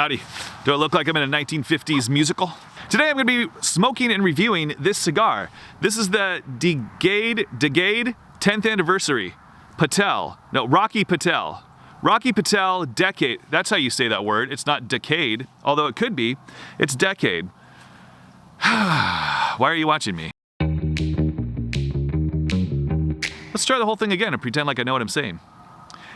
Howdy. Do I look like I'm in a 1950s musical? Today I'm going to be smoking and reviewing this cigar. This is the Decade 10th anniversary Rocky Patel. Rocky Patel Decade. That's how you say that word. It's not decade, although it could be. It's decade. Why are you watching me? Let's try the whole thing again and pretend like I know what I'm saying.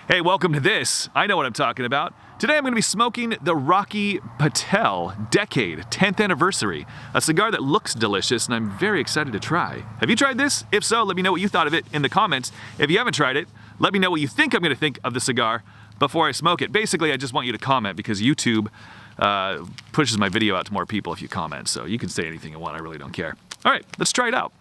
Hey, welcome to this. I know what I'm talking about. Today I'm going to be smoking the Rocky Patel Decade 10th anniversary, a cigar that looks delicious and I'm very excited to try. Have you tried this? If so, let me know what you thought of it in the comments. If you haven't tried it, let me know what you think I'm going to think of the cigar before I smoke it. Basically, I just want you to comment because YouTube pushes my video out to more people if you comment, so you can say anything you want, I really don't care. All right, let's try it out.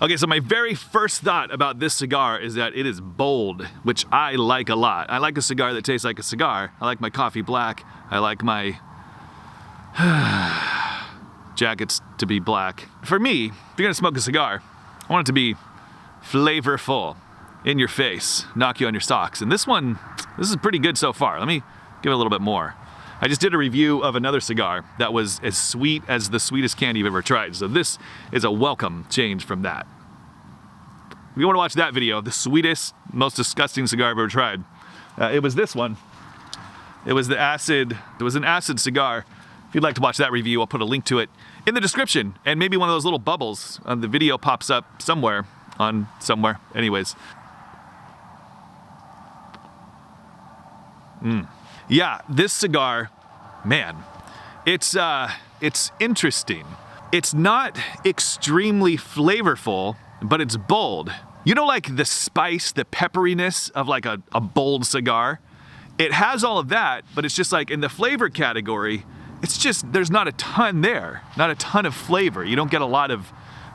Okay, so my very first thought about this cigar is that it is bold, which I like a lot. I like a cigar that tastes like a cigar. I like my coffee black. I like my jackets to be black. For me, if you're gonna smoke a cigar, I want it to be flavorful, in your face, knock you on your socks. And this is pretty good so far. Let me give it a little bit more. I just did a review of another cigar that was as sweet as the sweetest candy you've ever tried. So this is a welcome change from that. If you want to watch that video, the sweetest, most disgusting cigar I've ever tried, it was this one. It was an acid cigar. If you'd like to watch that review, I'll put a link to it in the description. And maybe one of those little bubbles on the video pops up somewhere. Anyways. Yeah, this cigar, man, it's interesting. It's not extremely flavorful, but it's bold. You know, like the spice, the pepperiness of like a bold cigar? It has all of that, but it's just like in the flavor category, it's just, there's not a ton there, not a ton of flavor. You don't get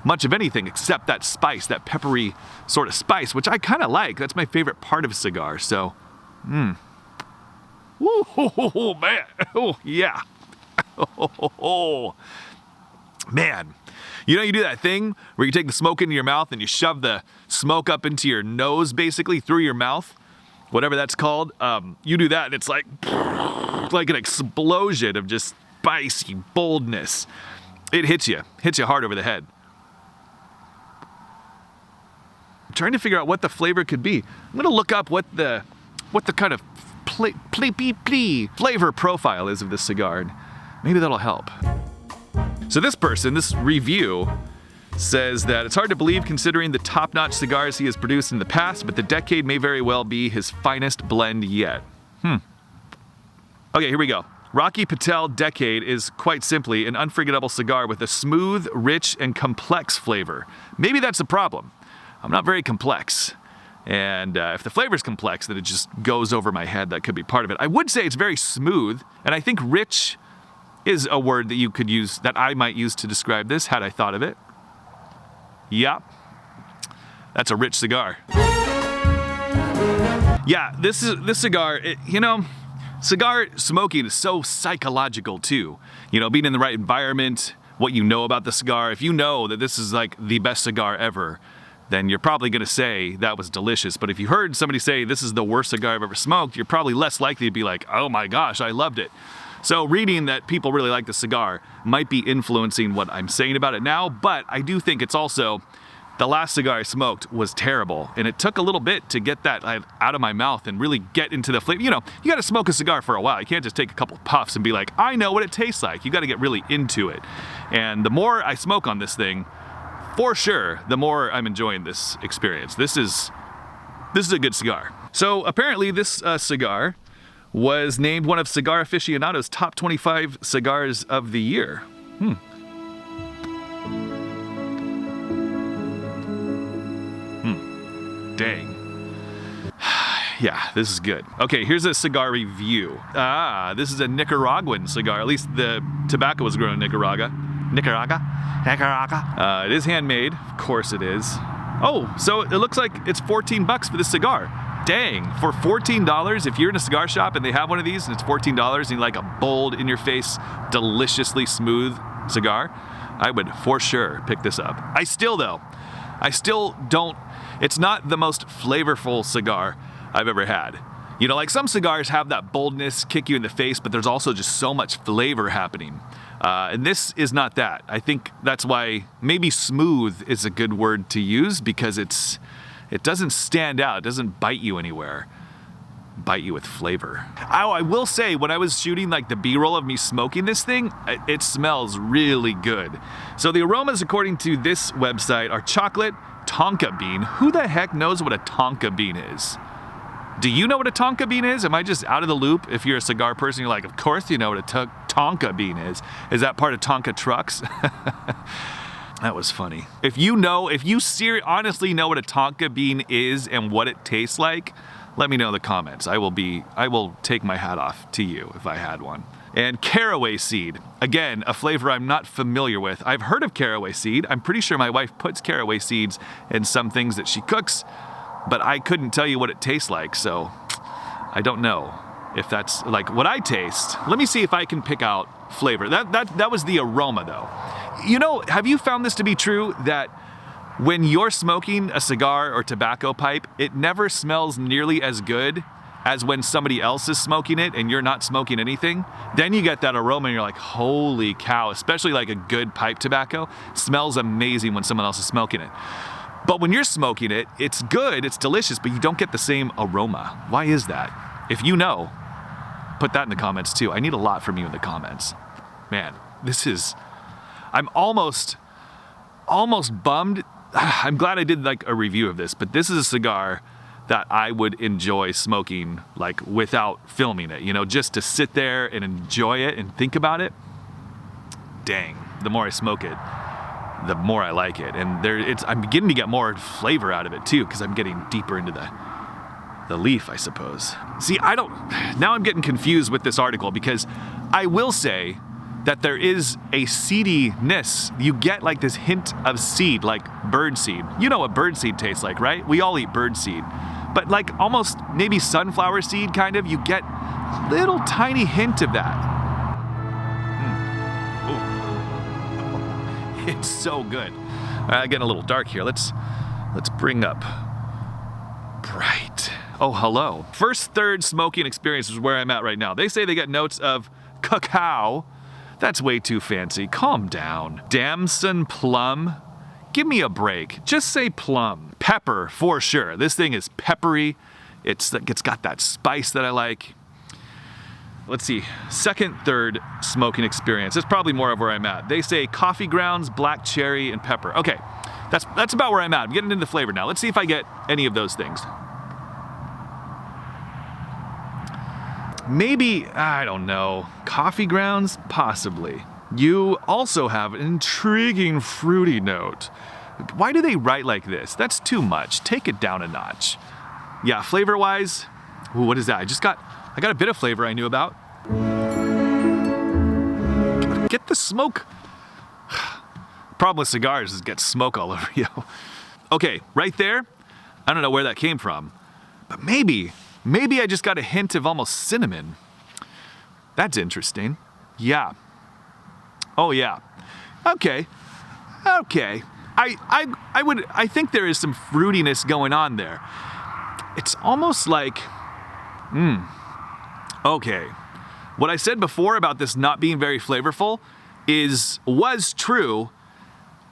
much of anything except that spice, that peppery sort of spice, which I kind of like. That's my favorite part of a cigar, so, Ooh, man. Oh, yeah. Oh, man. You know, you do that thing where you take the smoke into your mouth and you shove the smoke up into your nose, basically, through your mouth, whatever that's called. You do that and it's like an explosion of just spicy boldness. It hits you hard over the head. I'm trying to figure out what the flavor could be. I'm going to look up what the kind of flavor profile is of this cigar, and maybe that'll help. So this review says that it's hard to believe considering the top-notch cigars he has produced in the past, but the Decade may very well be his finest blend yet. Okay, here we go. Rocky Patel Decade is quite simply an unforgettable cigar with a smooth, rich, and complex flavor. Maybe that's the problem. I'm not very complex. And if the flavor's complex, then it just goes over my head. That could be part of it. I would say it's very smooth, and I think rich is a word that you could use, that I might use to describe this, had I thought of it. Yeah, that's a rich cigar. Yeah, this cigar, cigar smoking is so psychological too. You know, being in the right environment, what you know about the cigar. If you know that this is like the best cigar ever, then you're probably gonna say that was delicious. But if you heard somebody say this is the worst cigar I've ever smoked, you're probably less likely to be like, oh my gosh, I loved it. So reading that people really like the cigar might be influencing what I'm saying about it now, but I do think it's also, the last cigar I smoked was terrible, and it took a little bit to get that out of my mouth and really get into the flavor. You know, you gotta smoke a cigar for a while. You can't just take a couple puffs and be like, I know what it tastes like. You gotta get really into it. And the more I smoke on this thing, for sure, the more I'm enjoying this experience. This is a good cigar. So apparently this cigar was named one of Cigar Aficionado's top 25 cigars of the year. Dang. Yeah, this is good. Okay, here's a cigar review. This is a Nicaraguan cigar. At least the tobacco was grown in Nicaragua. It is handmade, of course it is. Oh, so it looks like it's 14 bucks for this cigar. Dang, for $14, if you're in a cigar shop and they have one of these and it's $14 and you like a bold, in-your-face, deliciously smooth cigar, I would for sure pick this up. I still don't, it's not the most flavorful cigar I've ever had. You know, like some cigars have that boldness, kick you in the face, but there's also just so much flavor happening. And this is not that. I think that's why maybe smooth is a good word to use, because it doesn't stand out. It doesn't bite you anywhere. Bite you with flavor. Oh, I will say, when I was shooting like the B-roll of me smoking this thing, it smells really good. So the aromas, according to this website, are chocolate, tonka bean. Who the heck knows what a tonka bean is? Do you know what a tonka bean is? Am I just out of the loop? If you're a cigar person, you're like, of course you know what a tonka bean is. Is that part of Tonka trucks? That was funny. If you honestly know what a tonka bean is and what it tastes like, let me know in the comments. I will take my hat off to you if I had one. And caraway seed. Again, a flavor I'm not familiar with. I've heard of caraway seed. I'm pretty sure my wife puts caraway seeds in some things that she cooks, but I couldn't tell you what it tastes like, so I don't know if that's like what I taste. Let me see if I can pick out flavor. That was the aroma though. You know, have you found this to be true, that when you're smoking a cigar or tobacco pipe, it never smells nearly as good as when somebody else is smoking it and you're not smoking anything? Then you get that aroma and you're like, holy cow, especially like a good pipe tobacco. Smells amazing when someone else is smoking it. But when you're smoking it, it's good, it's delicious, but you don't get the same aroma. Why is that? If you know, put that in the comments too. I need a lot from you in the comments. Man, I'm almost bummed. I'm glad I did like a review of this, but this is a cigar that I would enjoy smoking like without filming it, you know, just to sit there and enjoy it and think about it. Dang, the more I smoke it, the more I like it. And I'm beginning to get more flavor out of it too, because I'm getting deeper into the leaf, I suppose. See, now I'm getting confused with this article, because I will say that there is a seediness. You get like this hint of seed, like bird seed. You know what bird seed tastes like, right? We all eat bird seed. But like almost maybe sunflower seed kind of, you get little tiny hint of that. It's so good. Getting a little dark here. Let's bring up bright. Oh, hello. First third smoking experience is where I'm at right now. They say they get notes of cacao. That's way too fancy. Calm down. Damson plum? Give me a break. Just say plum. Pepper, for sure. This thing is peppery. It's got that spice that I like. Let's see. Second, third smoking experience. It's probably more of where I'm at. They say coffee grounds, black cherry, and pepper. Okay, that's about where I'm at. I'm getting into the flavor now. Let's see if I get any of those things. Maybe, I don't know, coffee grounds? Possibly. You also have an intriguing fruity note. Why do they write like this? That's too much. Take it down a notch. Yeah, flavor-wise, ooh, what is that? I got a bit of flavor I knew about. Get the smoke. Problem with cigars is get smoke all over you. Okay, right there, I don't know where that came from, but maybe I just got a hint of almost cinnamon. That's interesting. Yeah. Oh yeah. Okay. I think there is some fruitiness going on there. It's almost like, okay. What I said before about this not being very flavorful was true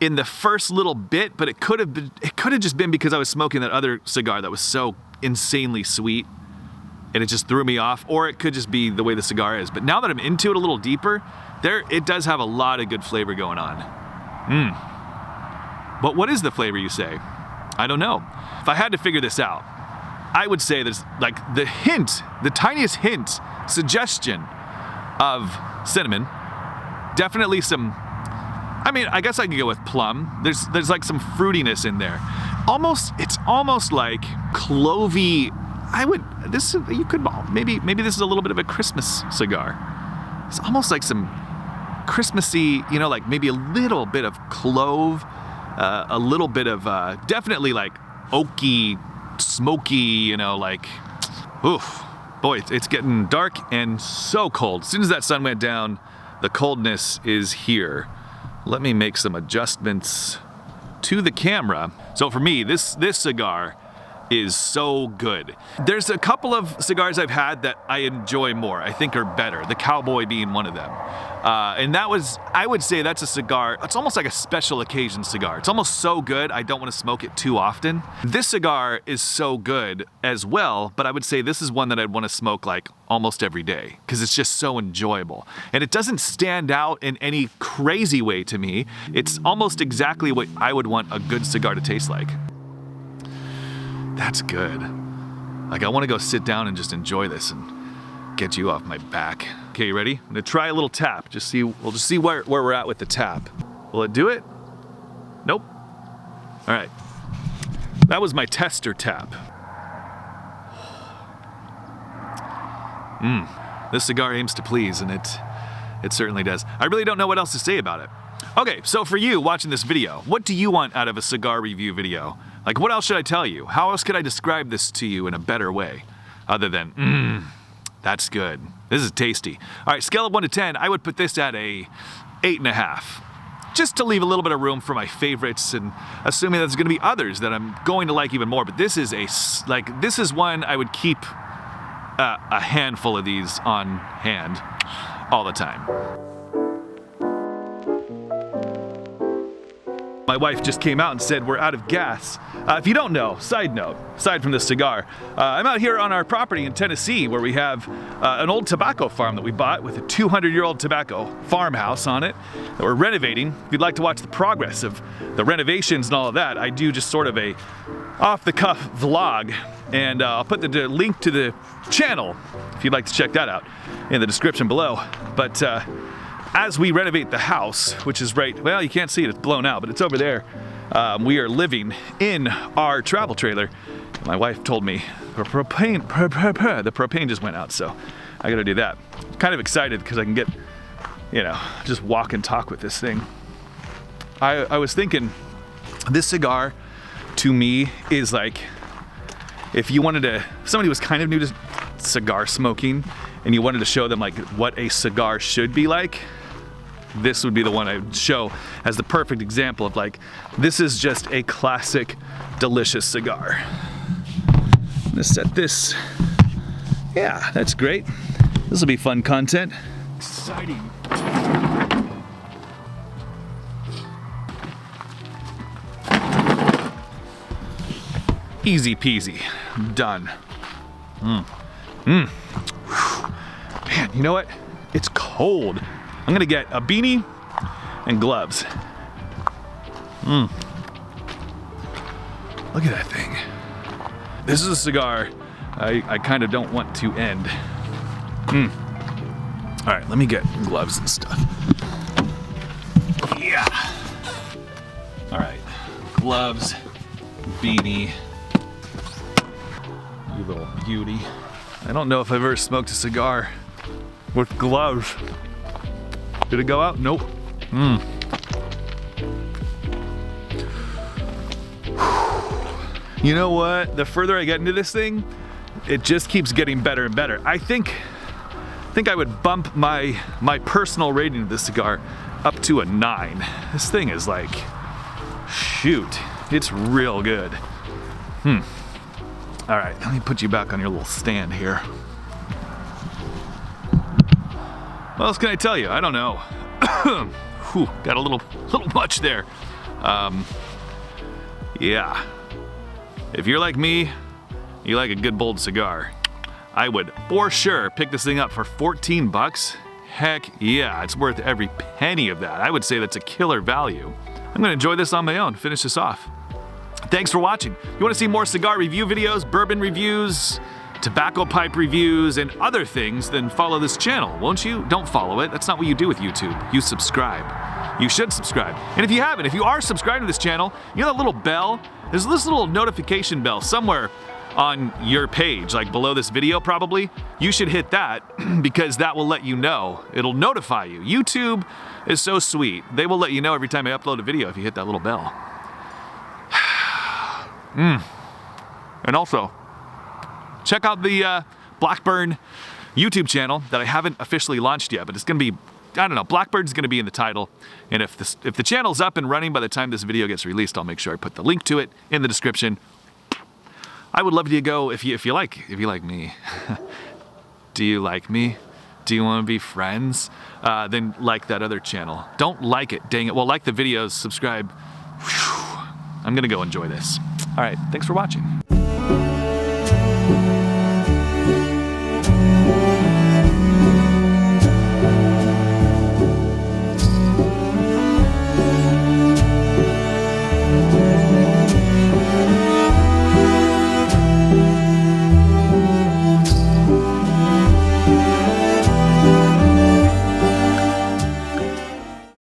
in the first little bit, but it could have just been because I was smoking that other cigar that was so insanely sweet and it just threw me off, or it could just be the way the cigar is. But now that I'm into it a little deeper, it does have a lot of good flavor going on. But what is the flavor, you say? I don't know. If I had to figure this out, I would say there's like the tiniest hint, suggestion of cinnamon. Definitely some, I mean, I guess I could go with plum. There's like some fruitiness in there. It's almost like clovey. Maybe this is a little bit of a Christmas cigar. It's almost like some Christmassy, you know, like maybe a little bit of clove, a little bit of definitely like oaky, smoky, you know, like, oof. Boy, it's getting dark and so cold. As soon as that sun went down, the coldness is here. Let me make some adjustments to the camera. So for me, this cigar is so good. There's a couple of cigars I've had that I enjoy more, I think are better, the Cowboy being one of them. And that was, I would say that's a cigar, it's almost like a special occasion cigar. It's almost so good, I don't want to smoke it too often. This cigar is so good as well, but I would say this is one that I'd want to smoke like almost every day, because it's just so enjoyable. And it doesn't stand out in any crazy way to me. It's almost exactly what I would want a good cigar to taste like. That's good. Like, I want to go sit down and just enjoy this and get you off my back. Okay, you ready? I'm gonna try a little tap. We'll just see where we're at with the tap. Will it do it? Nope. All right. That was my tester tap. This cigar aims to please, and it certainly does. I really don't know what else to say about it. Okay, so for you watching this video, what do you want out of a cigar review video? Like, what else should I tell you? How else could I describe this to you in a better way? Other than, that's good. This is tasty. All right, scale of 1 to 10, I would put this at a 8.5. Just to leave a little bit of room for my favorites, and assuming there's gonna be others that I'm going to like even more, but this is this is one I would keep a handful of these on hand all the time. My wife just came out and said we're out of gas. If you don't know, side note, aside from this cigar, I'm out here on our property in Tennessee where we have an old tobacco farm that we bought with a 200-year-old tobacco farmhouse on it that we're renovating. If you'd like to watch the progress of the renovations and all of that, I do just sort of a off-the-cuff vlog, and I'll put the link to the channel if you'd like to check that out in the description below. But as we renovate the house, which is right, well, you can't see it, it's blown out, but it's over there. We are living in our travel trailer. My wife told me the propane just went out, so I gotta do that. I'm kind of excited because I can get, just walk and talk with this thing. I was thinking, this cigar to me is like, if somebody was kind of new to cigar smoking and you wanted to show them like what a cigar should be like, this would be the one I would show as the perfect example of like, this is just a classic, delicious cigar. I'm gonna set this, yeah, that's great. This will be fun content. Exciting. Easy peasy, done. Man, you know what? It's cold. I'm gonna get a beanie and gloves. Look at that thing. This is a cigar I kind of don't want to end. All right, let me get gloves and stuff. Yeah. All right, gloves, beanie. You little beauty. I don't know if I've ever smoked a cigar with gloves. Did it go out? Nope. You know what? The further I get into this thing, it just keeps getting better and better. I think I would bump my personal rating of this cigar up to a 9. This thing is like, shoot, it's real good. All right, let me put you back on your little stand here. What else can I tell you? I don't know. Whew, got a little much there. Yeah. If you're like me, you like a good bold cigar, I would for sure pick this thing up for 14 bucks. Heck yeah, it's worth every penny of that. I would say that's a killer value. I'm gonna enjoy this on my own, finish this off. Thanks for watching. You wanna see more cigar review videos, bourbon reviews, tobacco pipe reviews, and other things, then follow this channel, won't you? Don't follow it. That's not what you do with YouTube. You subscribe. You should subscribe. And if you haven't, if you are subscribed to this channel, you know that little bell? There's this little notification bell somewhere on your page, like below this video probably. You should hit that because that will let you know. It'll notify you. YouTube is so sweet. They will let you know every time I upload a video if you hit that little bell. And also, check out the Blackburn YouTube channel that I haven't officially launched yet, but it's gonna be, I don't know, Blackbird's gonna be in the title. And if the channel's up and running by the time this video gets released, I'll make sure I put the link to it in the description. I would love you to go if you like me. Do you like me? Do you want to be friends? Then like that other channel. Don't like it, dang it. Well, like the videos, subscribe. Whew. I'm gonna go enjoy this. All right, thanks for watching.